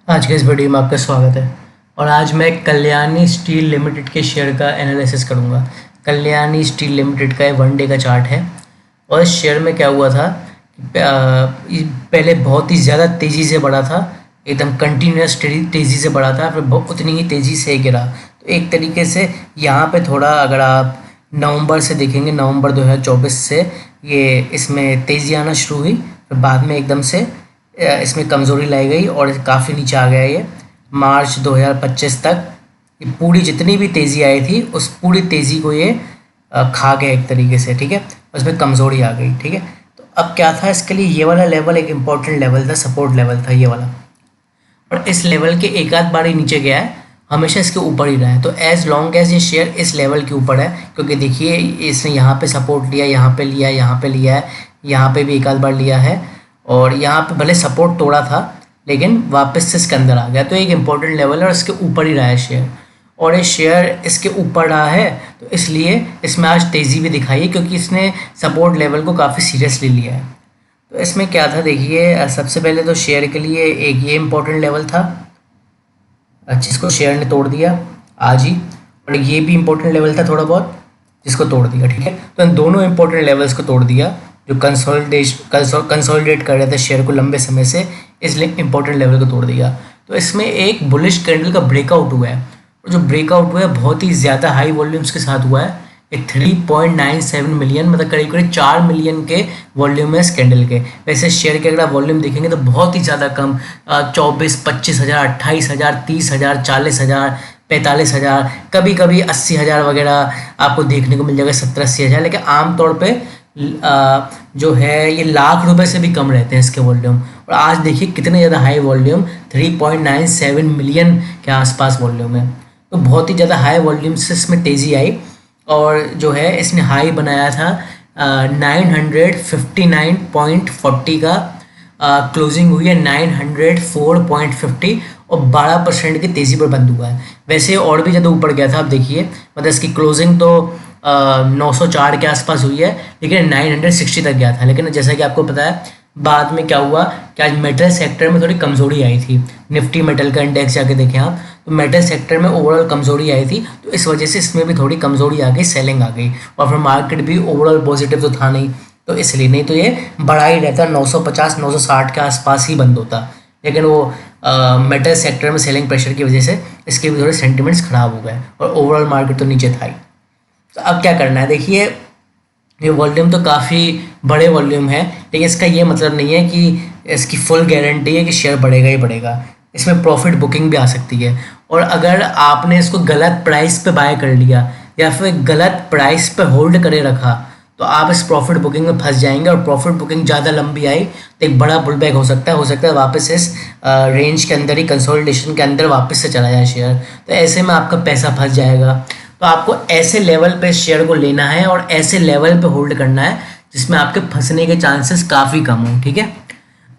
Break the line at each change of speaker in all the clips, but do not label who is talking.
आज के इस वीडियो में आपका स्वागत है। और आज मैं कल्याणी स्टील लिमिटेड के शेयर का एनालिसिस करूंगा। कल्याणी स्टील लिमिटेड का 1 डे का चार्ट है और इस शेयर में क्या हुआ था कि पहले बहुत ही ज़्यादा तेज़ी से बढ़ा था, एकदम कंटिन्यूस तेज़ी से बढ़ा था, फिर उतनी ही तेज़ी से गिरा। तो एक तरीके से यहाँ पे थोड़ा अगर आप नवंबर से देखेंगे, नवंबर 2024 से ये इसमें तेज़ी आना शुरू हुई, फिर बाद में एकदम से इसमें कमज़ोरी लाई गई और काफ़ी नीचे आ गया। ये मार्च 2025 तक ये पूरी जितनी भी तेज़ी आई थी उस पूरी तेज़ी को ये खा गया एक तरीके से, ठीक है। उसमें कमज़ोरी आ गई, ठीक है। तो अब क्या था, इसके लिए ये वाला लेवल एक इम्पॉर्टेंट लेवल था, सपोर्ट लेवल था ये वाला। और इस लेवल के एक आध बार ही नीचे गया है, हमेशा इसके ऊपर ही रहा है। तो एज लॉन्ग एज ये शेयर इस लेवल के ऊपर है, क्योंकि देखिए इसने यहाँ पे सपोर्ट लिया, यहाँ पे लिया, यहाँ पे लिया है, यहाँ पे भी एक आध बार लिया है, और यहाँ पे भले सपोर्ट तोड़ा था लेकिन वापस से इसके अंदर आ गया। तो एक इम्पॉर्टेंट लेवल है और इसके ऊपर ही रहा है शेयर, और ये शेयर इसके ऊपर रहा है तो इसलिए इसमें आज तेज़ी भी दिखाई है, क्योंकि इसने सपोर्ट लेवल को काफ़ी सीरियसली लिया है। तो इसमें क्या था, देखिए सबसे पहले तो शेयर के लिए एक ये इम्पोर्टेंट लेवल था जिसको शेयर ने तोड़ दिया आज ही, और ये भी इम्पोर्टेंट लेवल था थोड़ा बहुत जिसको तोड़ दिया, ठीक है। तो इन दोनों इम्पोर्टेंट लेवल्स को तोड़ दिया जो कंसोलिडेट कर रहे थे शेयर को लंबे समय से, इसलिए इम्पोर्टेंट लेवल को तोड़ दिया। तो इसमें एक बुलिश कैंडल का ब्रेकआउट हुआ है, और जो ब्रेकआउट हुआ है बहुत ही ज़्यादा हाई वॉल्यूम्स के साथ हुआ है। ये 3.97 मिलियन, मतलब करीब करीब 4 मिलियन के वॉल्यूम है इस कैंडल के। वैसे शेयर के अगर आप वॉल्यूम देखेंगे तो बहुत ही ज़्यादा कम, 24-25 हज़ार, 28 हज़ार, 30 हज़ार, 40 हज़ार, 45 हज़ार, कभी कभी 80 हज़ार वगैरह आपको देखने को मिल जाएगा, 70-80 हज़ार। लेकिन आमतौर पर जो है ये लाख रुपए से भी कम रहते हैं इसके वॉल्यूम। और आज देखिए कितने ज़्यादा हाई वॉल्यूम, 3.97 मिलियन के आसपास वॉल्यूम है। तो बहुत ही ज़्यादा हाई वॉल्यूम से इसमें तेज़ी आई, और जो है इसने हाई बनाया था 959.40 का, क्लोजिंग हुई है 904.50 और 12% की तेज़ी पर बंद हुआ है। वैसे और भी ज़्यादा ऊपर गया था, आप देखिए, मतलब इसकी क्लोजिंग तो 904 के आसपास हुई है, लेकिन 960 तक गया था। लेकिन जैसा कि आपको पता है बाद में क्या हुआ कि आज मेटल सेक्टर में थोड़ी कमज़ोरी आई थी। निफ्टी मेटल का इंडेक्स जाके देखें आप, तो मेटल सेक्टर में ओवरऑल कमज़ोरी आई थी, तो इस वजह से इसमें भी थोड़ी कमज़ोरी आ गई, सेलिंग आ गई, और फिर मार्केट भी ओवरऑल पॉजिटिव तो था नहीं, तो इसलिए, नहीं तो ये बढ़ा ही रहता, 950-960 के आसपास ही बंद होता। लेकिन वो मेटल सेक्टर में सेलिंग प्रेशर की वजह से इसके भी थोड़े सेंटिमेंट्स ख़राब हो गए और ओवरऑल मार्केट तो नीचे था ही। तो अब क्या करना है, देखिए ये वॉल्यूम तो काफ़ी बड़े वॉल्यूम है, लेकिन इसका ये मतलब नहीं है कि इसकी फुल गारंटी है कि शेयर बढ़ेगा ही बढ़ेगा। इसमें प्रॉफिट बुकिंग भी आ सकती है, और अगर आपने इसको गलत प्राइस पे बाय कर लिया या फिर गलत प्राइस पे होल्ड करे रखा तो आप इस प्रॉफिट बुकिंग में फंस जाएंगे, और प्रॉफिट बुकिंग ज़्यादा लंबी आई तो एक बड़ा पुल बैक हो सकता है वापस इस रेंज के अंदर ही, कंसोलिडेशन के अंदर वापस से चला जाए शेयर। तो ऐसे में आपका पैसा फंस जाएगा। तो आपको ऐसे लेवल पे शेयर को लेना है और ऐसे लेवल पे होल्ड करना है जिसमें आपके फंसने के चांसेस काफ़ी कम हो, ठीक है।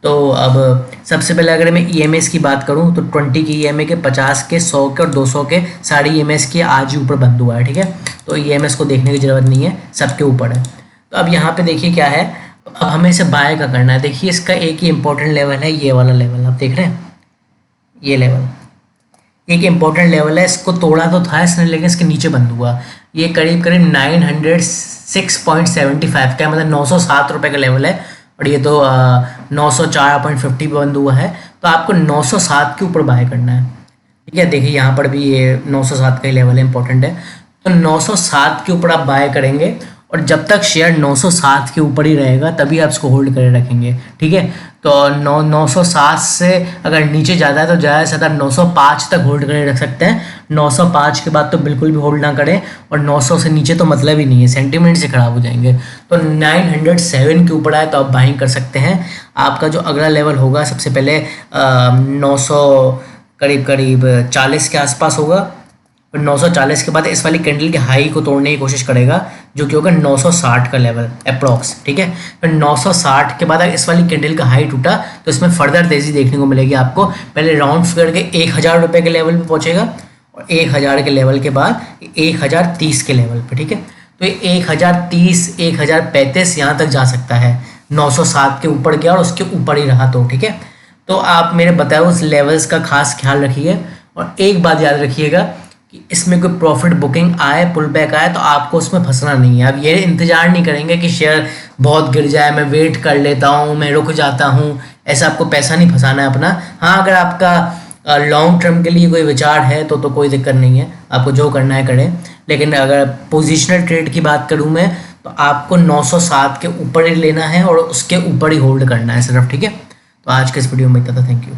तो अब सबसे पहले अगर मैं EMAs की बात करूं तो 20 की EMA के, 50 के, 100 के और 200 के सारी EMAs की आज ही ऊपर बंद हुआ है, ठीक है। तो EMAs को देखने की ज़रूरत नहीं है, सबके ऊपर है। तो अब यहाँ पे देखिए क्या है, अब हमें इसे बाय का करना है। देखिए इसका एक ही इंपॉर्टेंट लेवल है, ये वाला लेवल आप देख रहे हैं, ये लेवल एक इम्पोर्टेंट लेवल है। इसको तोड़ा तो था इसने, लेकिन इसके नीचे बंद हुआ। ये करीब करीब 906.75 का, मतलब 907 रुपये का लेवल है, और ये तो 904.50 पे बंद हुआ है। तो आपको 907 के ऊपर बाय करना है, ठीक है। देखिए यहाँ पर भी ये 907 का ही लेवल है, इंपॉर्टेंट है। तो 907 के ऊपर आप बाय करेंगे, और जब तक शेयर 907 के ऊपर ही रहेगा तभी आप इसको होल्ड करे रखेंगे, ठीक है। तो 907 से अगर नीचे ज़्यादा है तो ज़्यादा से ज़्यादा 905 तक होल्ड करे रख सकते हैं। 905 के बाद तो बिल्कुल भी होल्ड ना करें, और 900 से नीचे तो मतलब ही नहीं है, सेंटीमेंट से ख़राब हो जाएंगे। तो 907 के ऊपर आए तो आप बाइंग कर सकते हैं। आपका जो अगला लेवल होगा सबसे पहले 900 करीब करीब 40 के आसपास होगा, 940 के बाद इस वाली कैंडल की हाई को तोड़ने की कोशिश करेगा, जो कि होगा 960 का लेवल अप्रॉक्स, ठीक है। फिर 960 के बाद अगर इस वाली कैंडल का हाई टूटा तो इसमें फर्दर तेज़ी देखने को मिलेगी आपको। पहले राउंड फिगर के 1000 रुपये के लेवल पे पहुंचेगा, और 1000 के लेवल के बाद 1030 के लेवल पे, ठीक है। तो ये 1030, 1035 यहाँ तक जा सकता है, 907 के ऊपर गया और उसके ऊपर ही रहा तो, ठीक है। तो आप मेरे बताए उस लेवल्स का खास ख्याल रखिए। और एक बात याद रखिएगा कि इसमें कोई प्रॉफिट बुकिंग आए, पुल बैक आए, तो आपको उसमें फंसना नहीं है। आप ये इंतजार नहीं करेंगे कि शेयर बहुत गिर जाए, मैं वेट कर लेता हूँ, मैं रुक जाता हूँ। ऐसा आपको पैसा नहीं फंसाना है अपना। हाँ, अगर आपका लॉन्ग टर्म के लिए कोई विचार है तो कोई दिक्कत नहीं है, आपको जो करना है करें। लेकिन अगर पोजिशनल ट्रेड की बात करूँ मैं, तो आपको 907 के ऊपर ही लेना है और उसके ऊपर ही होल्ड करना है सिर्फ, ठीक है। तो आज के इस वीडियो में इतना था, थैंक यू।